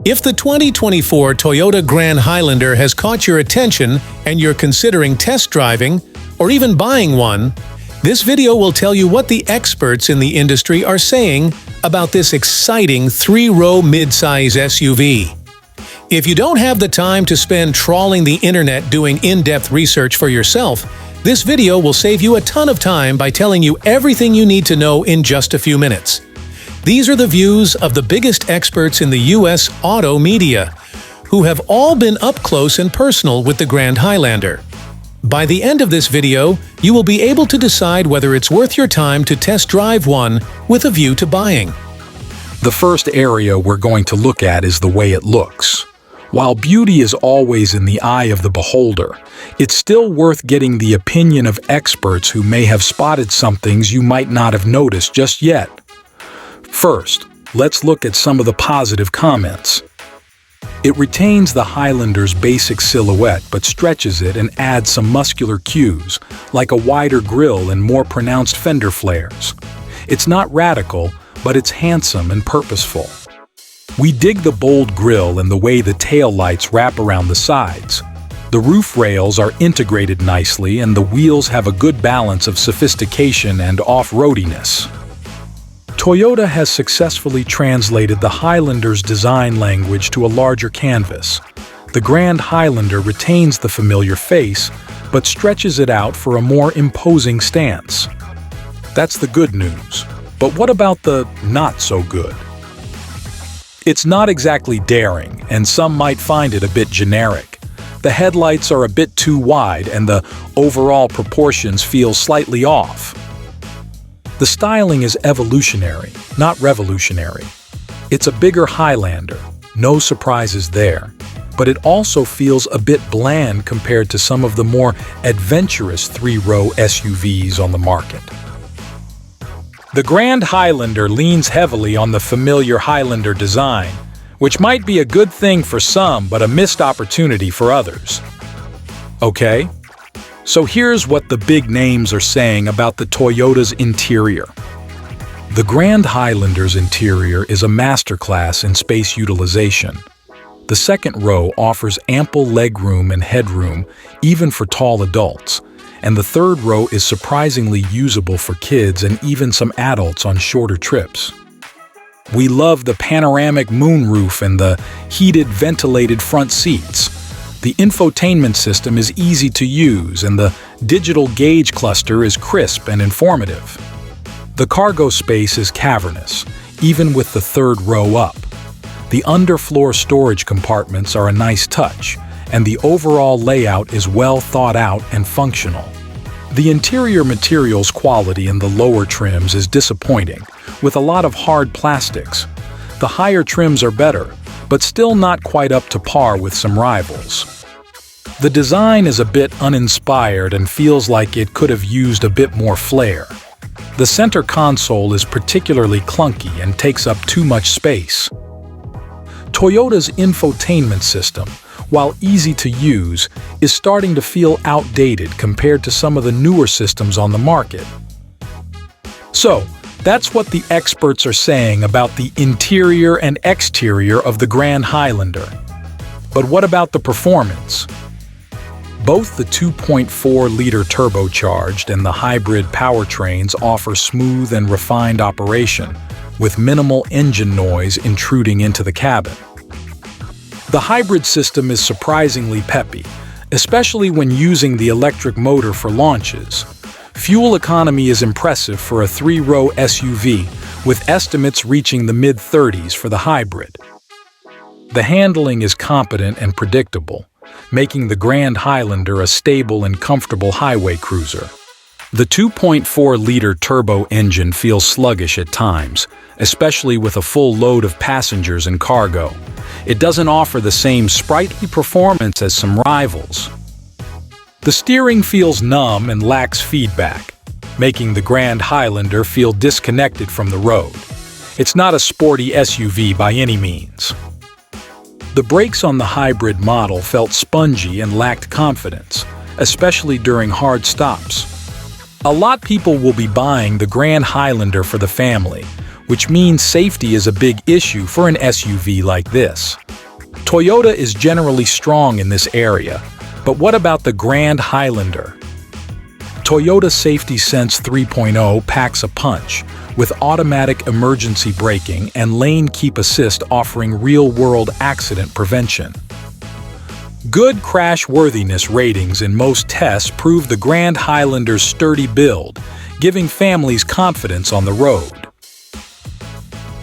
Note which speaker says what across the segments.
Speaker 1: If the 2024 Toyota Grand Highlander has caught your attention and you're considering test driving or even buying one, this video will tell you what the experts in the industry are saying about this exciting three-row midsize SUV. If you don't have the time to spend trawling the internet doing in-depth research for yourself, this video will save you a ton of time by telling you everything you need to know in just a few minutes. These are the views of the biggest experts in the US auto media, who have all been up close and personal with the Grand Highlander. By the end of this video, you will be able to decide whether it's worth your time to test drive one with a view to buying.
Speaker 2: The first area we're going to look at is the way it looks. While beauty is always in the eye of the beholder, it's still worth getting the opinion of experts who may have spotted some things you might not have noticed just yet. First, let's look at some of the positive comments. It retains the Highlander's basic silhouette but stretches it and adds some muscular cues, like a wider grille and more pronounced fender flares. It's not radical, but it's handsome and purposeful. We dig the bold grille and the way the taillights wrap around the sides. The roof rails are integrated nicely and the wheels have a good balance of sophistication and off-roadiness. Toyota has successfully translated the Highlander's design language to a larger canvas. The Grand Highlander retains the familiar face, but stretches it out for a more imposing stance. That's the good news. But what about the not-so-good? It's not exactly daring, and some might find it a bit generic. The headlights are a bit too wide, and the overall proportions feel slightly off. The styling is evolutionary, not revolutionary. It's a bigger Highlander, no surprises there, but it also feels a bit bland compared to some of the more adventurous three-row SUVs on the market. The Grand Highlander leans heavily on the familiar Highlander design, which might be a good thing for some but a missed opportunity for others. Okay? So here's what the big names are saying about the Toyota's interior. The Grand Highlander's interior is a masterclass in space utilization. The second row offers ample legroom and headroom, even for tall adults, and the third row is surprisingly usable for kids and even some adults on shorter trips. We love the panoramic moonroof and the heated, ventilated front seats. The infotainment system is easy to use and the digital gauge cluster is crisp and informative. The cargo space is cavernous, even with the third row up. The underfloor storage compartments are a nice touch, and the overall layout is well thought out and functional. The interior materials quality in the lower trims is disappointing, with a lot of hard plastics. The higher trims are better, but still not quite up to par with some rivals. The design is a bit uninspired and feels like it could have used a bit more flair. The center console is particularly clunky and takes up too much space. Toyota's infotainment system, while easy to use, is starting to feel outdated compared to some of the newer systems on the market. So, that's what the experts are saying about the interior and exterior of the Grand Highlander. But what about the performance? Both the 2.4-liter turbocharged and the hybrid powertrains offer smooth and refined operation, with minimal engine noise intruding into the cabin. The hybrid system is surprisingly peppy, especially when using the electric motor for launches. Fuel economy is impressive for a three-row SUV, with estimates reaching the mid-30s for the hybrid. The handling is competent and predictable, making the Grand Highlander a stable and comfortable highway cruiser. The 2.4-liter turbo engine feels sluggish at times, especially with a full load of passengers and cargo. It doesn't offer the same sprightly performance as some rivals. The steering feels numb and lacks feedback, making the Grand Highlander feel disconnected from the road. It's not a sporty SUV by any means. The brakes on the hybrid model felt spongy and lacked confidence, especially during hard stops. A lot of people will be buying the Grand Highlander for the family, which means safety is a big issue for an SUV like this. Toyota is generally strong in this area, but what about the Grand Highlander? Toyota Safety Sense 3.0 packs a punch, with automatic emergency braking and lane keep assist offering real-world accident prevention. Good crash-worthiness ratings in most tests prove the Grand Highlander's sturdy build, giving families confidence on the road.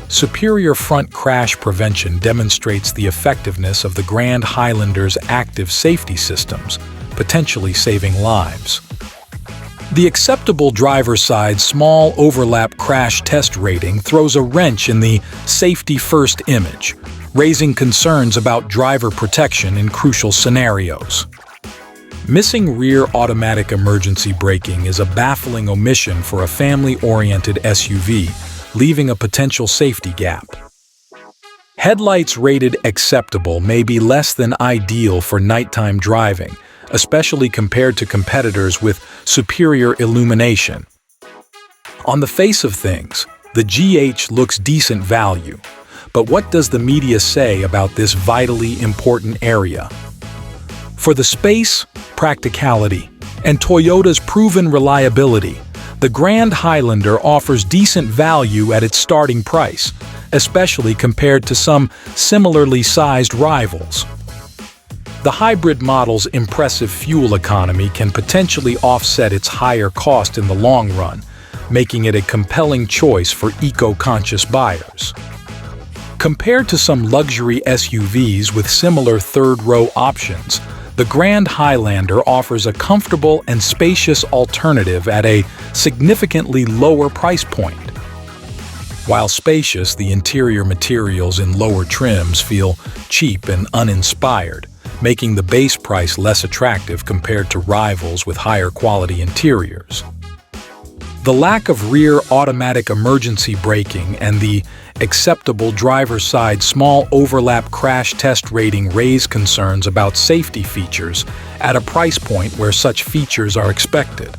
Speaker 2: Superior front crash prevention demonstrates the effectiveness of the Grand Highlander's active safety systems, potentially saving lives. The acceptable driver's side small overlap crash test rating throws a wrench in the safety-first image, raising concerns about driver protection in crucial scenarios. Missing rear automatic emergency braking is a baffling omission for a family-oriented SUV, leaving a potential safety gap. Headlights rated acceptable may be less than ideal for nighttime driving, especially compared to competitors with superior illumination. On the face of things, the GH looks decent value, but what does the media say about this vitally important area? For the space, practicality, and Toyota's proven reliability, the Grand Highlander offers decent value at its starting price, especially compared to some similarly sized rivals. The hybrid model's impressive fuel economy can potentially offset its higher cost in the long run, making it a compelling choice for eco-conscious buyers. Compared to some luxury SUVs with similar third-row options, the Grand Highlander offers a comfortable and spacious alternative at a significantly lower price point. While spacious, the interior materials in lower trims feel cheap and uninspired, making the base price less attractive compared to rivals with higher quality interiors. The lack of rear automatic emergency braking and the acceptable driver's side small overlap crash test rating raise concerns about safety features at a price point where such features are expected.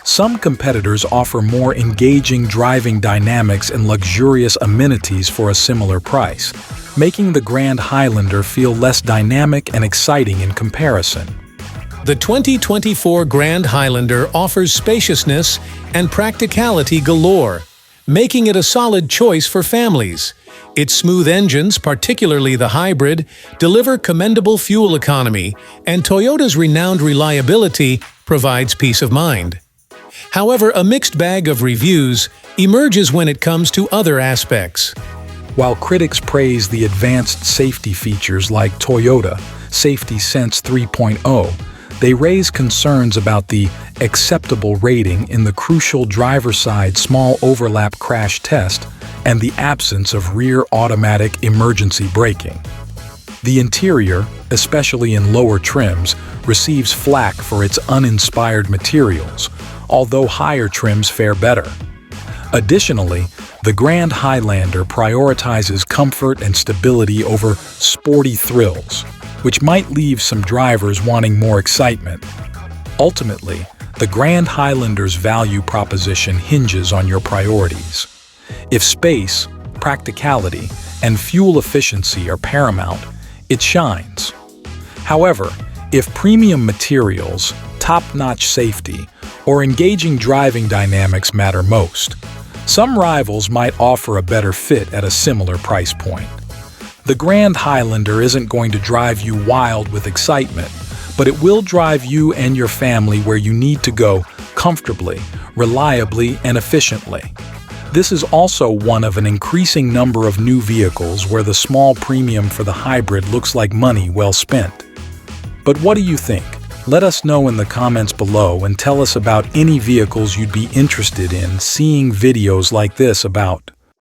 Speaker 2: Some competitors offer more engaging driving dynamics and luxurious amenities for a similar price, making the Grand Highlander feel less dynamic and exciting in comparison.
Speaker 1: The 2024 Grand Highlander offers spaciousness and practicality galore, making it a solid choice for families. Its smooth engines, particularly the hybrid, deliver commendable fuel economy, and Toyota's renowned reliability provides peace of mind. However, a mixed bag of reviews emerges when it comes to other aspects.
Speaker 2: While critics praise the advanced safety features like Toyota Safety Sense 3.0, they raise concerns about the acceptable rating in the crucial driver's side small overlap crash test and the absence of rear automatic emergency braking. The interior, especially in lower trims, receives flack for its uninspired materials, although higher trims fare better. Additionally, the Grand Highlander prioritizes comfort and stability over sporty thrills, which might leave some drivers wanting more excitement. Ultimately, the Grand Highlander's value proposition hinges on your priorities. If space, practicality, and fuel efficiency are paramount, it shines. However, if premium materials, top-notch safety, or engaging driving dynamics matter most, some rivals might offer a better fit at a similar price point. The Grand Highlander isn't going to drive you wild with excitement, but it will drive you and your family where you need to go comfortably, reliably, and efficiently. This is also one of an increasing number of new vehicles where the small premium for the hybrid looks like money well spent. But what do you think? Let us know in the comments below and tell us about any vehicles you'd be interested in seeing videos like this about.